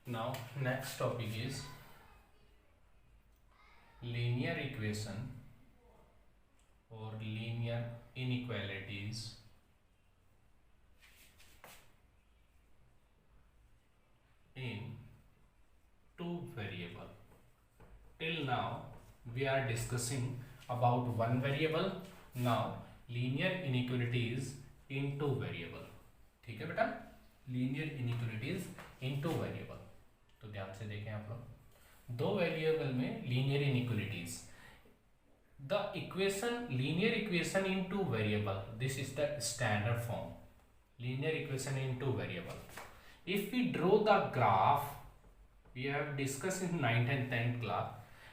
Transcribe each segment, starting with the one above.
Now next topic is linear equation or linear inequalities in two variable. Till now we are discussing about one variable. Now linear inequalities in two variable. ठीक है बेटा, linear inequalities in two variable. तो ध्यान से देखें आप लोग, दो वेरिएबल में linear inequalities. The equation linear equation in two variable, this is the standard form. Linear equation in two variable. If we draw the graph, we have discussed in 9th and 10th class,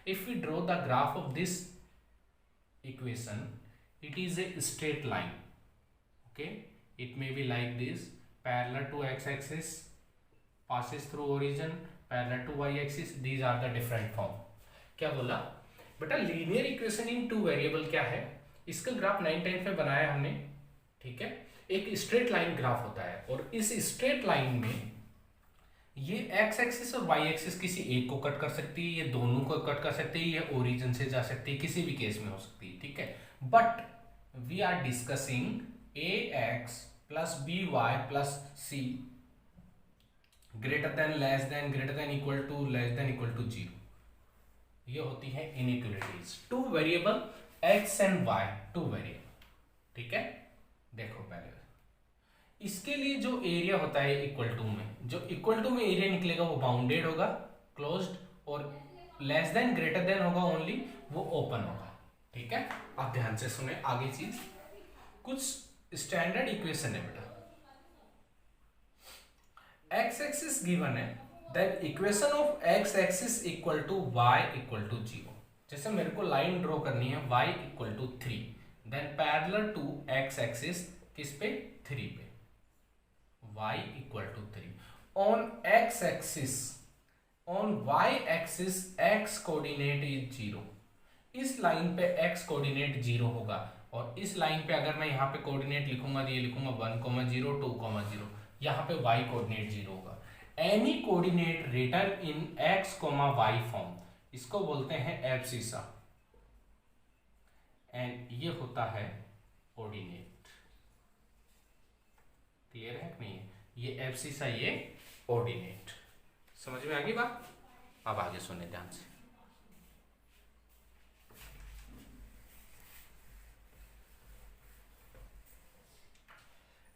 if we draw the graph of this equation, it is a straight line. Okay, it may be like this, parallel to x-axis, passes through origin, parallel to y-axis. These are the different form. क्या बोला बेटा, linear equation in two variable क्या है? इसका graph 9th 10th में बनाया हमने. ठीक है, एक स्ट्रेट लाइन ग्राफ होता है और इस स्ट्रेट लाइन में ये एक्स एक्सिस और वाई एक्सिस किसी एक को कट कर सकती है, ये दोनों को कट कर सकती है, ये ओरिजिन से जा सकती है, किसी भी केस में हो सकती है. ठीक है, but we are discussing a x plus b y plus c greater than less than greater than equal to less than equal to 0. ये होती है inequalities. Two variable x and y, two variable. ठीक है, देखो पहले इसके लिए जो एरिया होता है इक्वल टू में, जो इक्वल टू में एरिया निकलेगा वो बाउंडेड होगा, क्लोज्ड, और लेस देन ग्रेटर देन होगा ओनली, वो ओपन होगा. ठीक है, आप ध्यान से सुने आगे चीज. कुछ स्टैंडर्ड इक्वेशन है बेटा. एक्स एक्सिस गिवन है, then equation of x axis equal to y equal to 0. जैसे मेरे को लाइन ड्रॉ करनी है y equal to 3, then parallel to x axis किस पे? 3 पे. y equal to 3 on x axis, on y axis x coordinate is 0. इस line पे x कोऑर्डिनेट 0 होगा, और इस लाइन पे अगर मैं यहाँ पे कोऑर्डिनेट लिखूंगा तो ये लिखूंगा 1, 0, 2, 0. यहाँ पे y कोऑर्डिनेट 0 होगा. Any coordinate written in x, y form, इसको बोलते हैं एब्सिसा, एंड ये होता है कोऑर्डिनेट. क्लियर है कि नहीं? ये एब्सिसा, ये ऑर्डिनेट. समझ में आ गई बात? अब आगे सुने ध्यान से.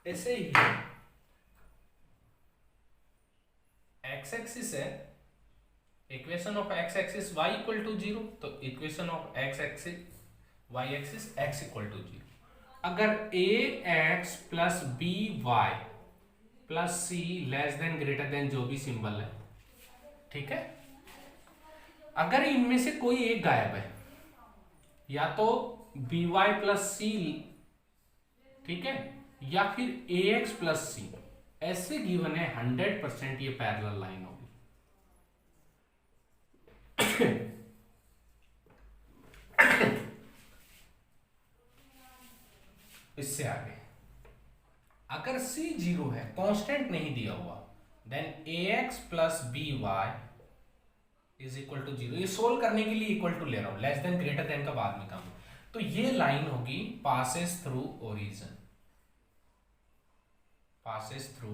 ऐसे ही एक्स एक्सिस है, equation of x axis y equal to 0, तो equation of x axis y axis x equal to 0. अगर a x plus b y plus c less than greater than जो भी सिंबल है, ठीक है, अगर इनमें से कोई एक गायब है, या तो बी वाई प्लस सी, ठीक है, या फिर ए एक्स प्लस सी, ऐसे गिवन है 100% ये पैरेलल लाइन होगी. इससे आगे अगर c 0 है, कांस्टेंट नहीं दिया हुआ, then ax plus b y is equal to 0. ये सोल्व करने के लिए इक्वल टू ले रहा हूं, लेस देन ग्रेटर देन का बाद में काम. तो ये लाइन होगी passes through origin, passes through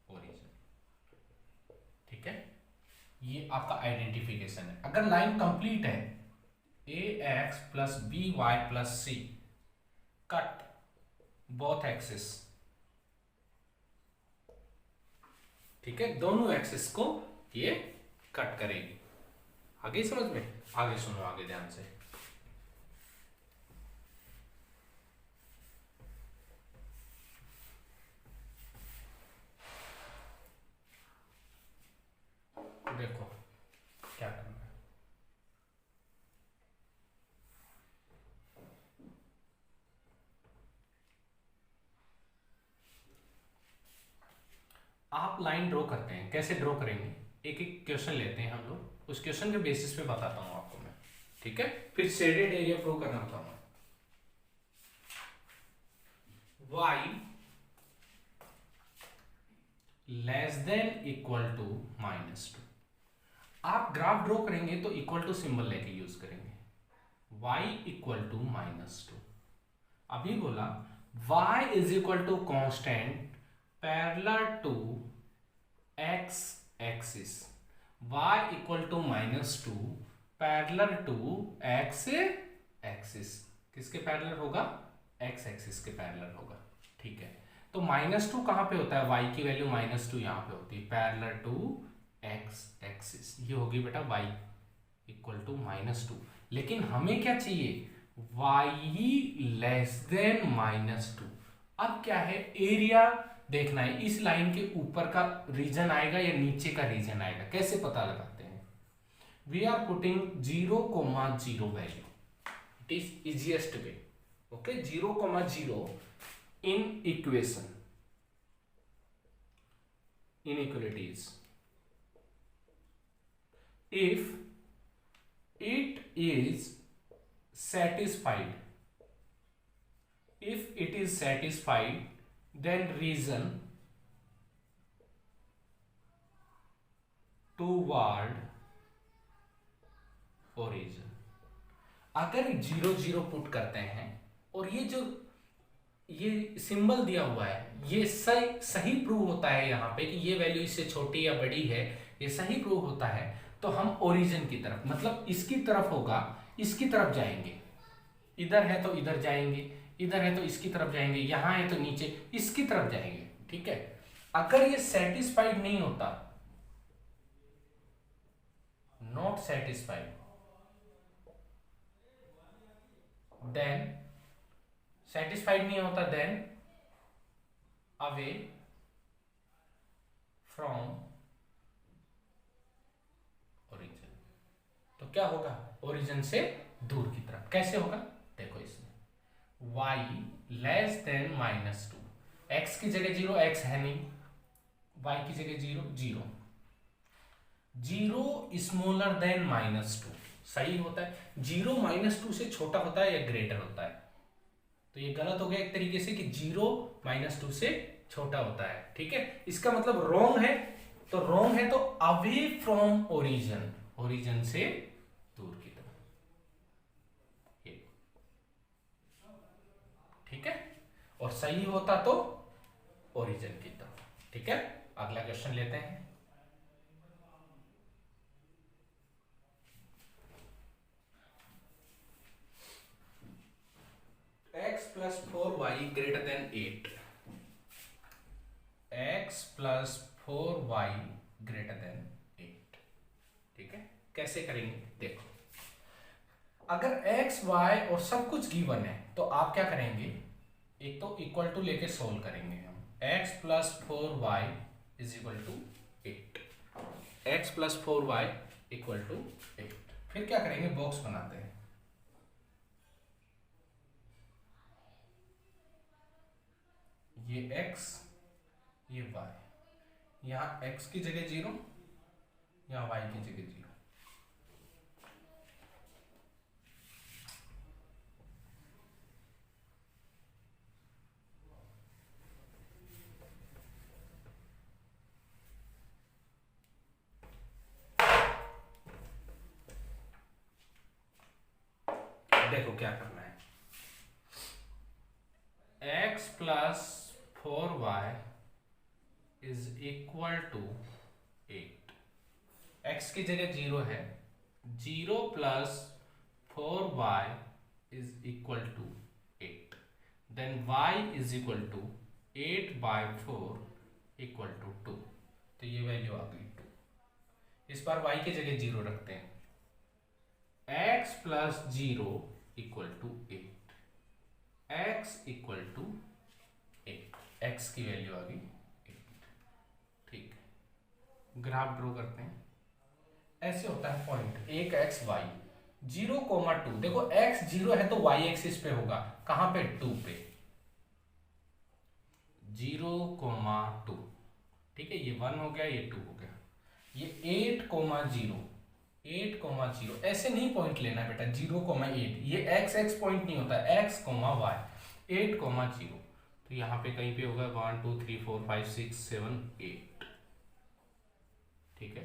origin. ठीक है, ये आपका आइडेंटिफिकेशन है. अगर लाइन कंप्लीट है, ax plus b y plus c cut both axis, ठीक है, दोनों एक्सिस को ये कट करेगी. आगे समझ में? आगे सुनो, आगे ध्यान से. देखो क्या करना है. आप लाइन ड्रॉ करते हैं, कैसे ड्रॉ करेंगे? एक एक क्वेश्चन लेते हैं हम लोग, उस क्वेश्चन के बेसिस पे बताता हूं आपको मैं. ठीक है, फिर शेडेड एरिया प्रूव करना बताऊंगा. y less than equal to -2। आप ग्राफ ड्रॉ करेंगे तो इक्वल टू सिंबल लेके यूज करेंगे, y इक्वल टू -2। अभी बोला y is equal to constant parallel to x axis, y equal to -2 parallel to x axis. किसके पैरेलल होगा? x एक्सिस के पैरेलल होगा। ठीक है, तो -2 कहां पे होता है? y की वैल्यू -2 यहां पे होती है, पैरेलल टू x एक्सिस। ये होगी बेटा y इक्वल टू -2। लेकिन हमें क्या चाहिए? y less then -2। अब क्या है? एरिया देखना है, इस लाइन के ऊपर का रीजन आएगा या नीचे का रीजन आएगा, कैसे पता लगाते हैं? We are putting 0,0 value, it is easiest way. Okay, 0,0 in equation, inequalities, if it is satisfied, if it is satisfied, then reason toward origin। अगर 0,0 पुट करते हैं और ये जो ये सिंबल दिया हुआ है, ये सही प्रूव होता है यहाँ पे कि ये वैल्यू इससे छोटी या बड़ी है, ये सही प्रूव होता है, तो हम ओरिजिन की तरफ, मतलब इसकी तरफ होगा, इसकी तरफ जाएंगे। इधर है तो इधर जाएंगे, इधर है तो इसकी तरफ जाएंगे, यहां है तो नीचे इसकी तरफ जाएंगे। ठीक है, अगर ये सेटिस्फाइड नहीं होता, नॉट सेटिस्फाइड, देन सेटिस्फाइड नहीं होता, देन अवे फ्रॉम ओरिजिन। तो क्या होगा? ओरिजिन से दूर की तरफ। कैसे होगा? देखो इसमें y लेस देन -2, x की जगह 0, x है नहीं, y की जगह 0, 0, 0 स्मॉलर देन -2, सही होता है। 0 -2 से छोटा होता है या ग्रेटर होता है, तो ये गलत हो गया एक तरीके से कि 0 -2 से छोटा होता है। ठीक है, इसका मतलब रॉन्ग है, तो रॉन्ग है तो अवे फ्रॉम ओरिजिन, ओरिजिन से दूर की तरफ। ठीक है, और सही होता तो ओरिजिन की तरफ। ठीक है, अगला क्वेश्चन लेते हैं। x plus 4y greater than 8, x plus 4y greater than 8। ठीक है, कैसे करेंगे? देखो, अगर x y और सब कुछ गिवन है तो आप क्या करेंगे? एक तो इक्वल टू लेके सोल्व करेंगे हम। x plus 4y is equal to 8, x plus 4y equal to 8। फिर क्या करेंगे? बॉक्स बनाते हैं। ये x, ये y, यहाँ x की जगह 0, यहाँ y की जगह 0। देखो क्या करना है, x plus 4y is equal to 8। x की जगह 0 है, 0 plus 4y is equal to 8, then y is equal to 8/4 equal to 2। तो ये वैल्यू आ गई 2। इस बार y की जगह 0 रखते हैं, x plus 0 equal to 8, x equal to 8, x की वैल्यू आ गई 8। ठीक है, ग्राफ ड्रॉ करते हैं। ऐसे होता है पॉइंट, एक x y 0,2। देखो x 0 है तो y एक्सिस पे होगा, कहां पे? 2 पे, 0,2। ठीक है, ये 1 हो गया, ये 2 हो गया, ये 8,0, 8,0। ऐसे नहीं पॉइंट लेना है बेटा, 0,8, ये x पॉइंट नहीं होता, x, y, 8,0। तो यहाँ पे कहीं पे होगा 1 2 3 4 5 6 7 8। ठीक है,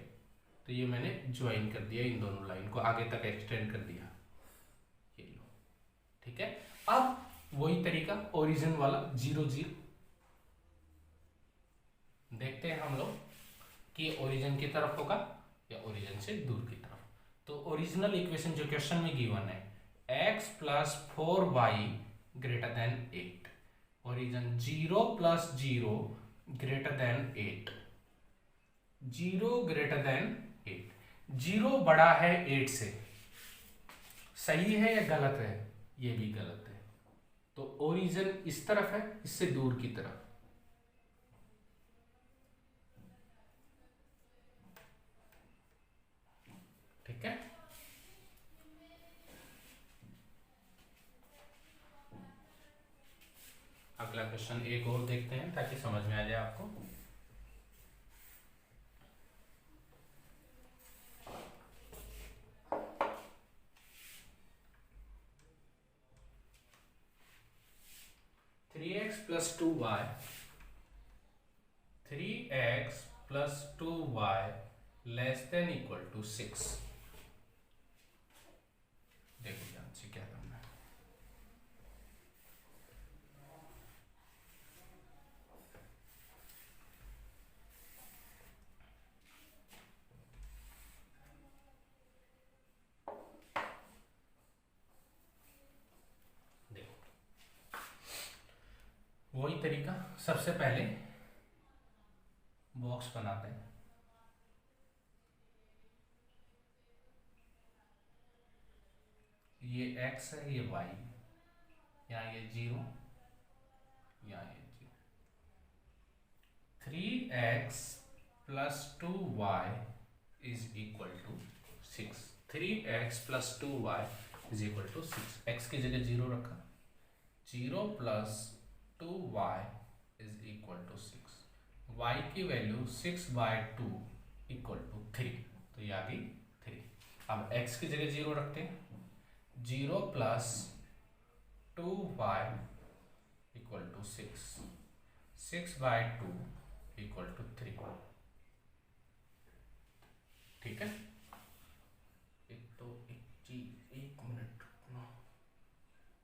तो ये मैंने ज्वाइन कर दिया, इन दोनों लाइन को आगे तक एक्सटेंड कर दिया, ये लो। ठीक है, अब वही तरीका ओरिजिन वाला 0 0 देखते हैं हम लोग कि ओरिजिन की तरफ होगा या ओरिजिन से दूर की तरफ। तो ओरिजिनल इक्वेशन जो क्वेश्चन में गिवन है, x plus 4y greater than 8, origin 0 plus 0 greater than 8, 0 greater than 8, 0 बड़ा है 8 से, सही है या गलत है? ये भी गलत है। तो ओरिजिन इस तरफ है, इससे दूर की तरफ। ठीक है, अगला क्वेश्चन एक और देखते हैं ताकि समझ में आ जाए आपको। Three x plus 2y, 3x plus 2y less than equal to 6। देखो ध्यान से क्या करना है। वही तरीका, सबसे पहले बॉक्स बनाते हैं। ये x है, ये y, यहाँ ये 0, यहाँ ये 0। 3x plus 2y is equal to 6। 3x plus 2y is equal to 6। x की जगह 0 रखा, 0 plus 2y is equal to 6। y की वैल्यू 6/2 इक्वल टू 3, तो ये आ गई 3। अब x की जगह 0 रखते हैं, 0 plus 2y equal to 6, 6/2 equal to 3। ठीक है, एक मिनट रुकना,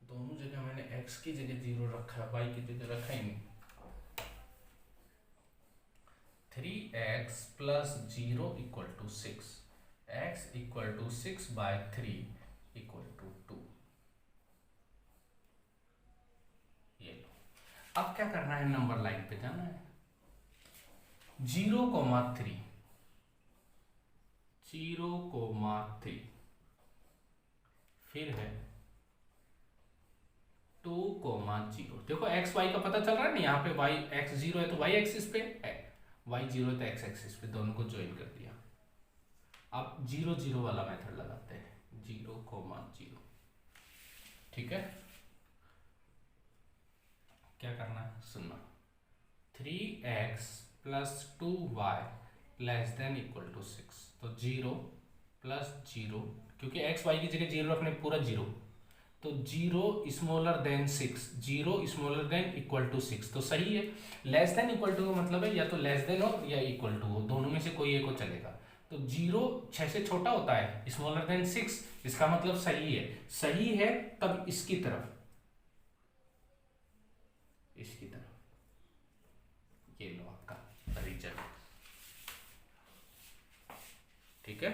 दोनों जगह मैंने x की जगह 0 रखा है, y की जगह रखा ही नहीं। 3x plus 0 equal to 6, x equal to 6/3 equal to 2। ये लो, अब क्या करना है, नंबर लाइन पे जाना है। 0,3, 0,3, फिर है 2,0। देखो x y का पता चल रहा है ना, यहाँ पे y x 0 है तो y एक्सिस पे, y 0 है तो x एक्सिस पे, दोनों को ज्वाइन कर दिया। अब 0 0 वाला मेथड लगाते हैं, 0,0। ठीक है, क्या करना है सुनना, 3x plus 2y less than equal to 6। तो 0 प्लस 0, क्योंकि x y की जगह 0 रखने पूरा 0, तो 0 smaller than 6, 0 smaller than equal to 6, तो सही है। लेस देन इक्वल टू का मतलब है या तो लेस देन हो या इक्वल टू हो, दोनों में से कोई एक हो चलेगा। तो 0 6 से छोटा होता है, स्मॉलर देन 6, इसका मतलब सही है। सही है तब इसकी तरफ, इसकी तरफ, ये लो आपका रिजल्ट। ठीक है।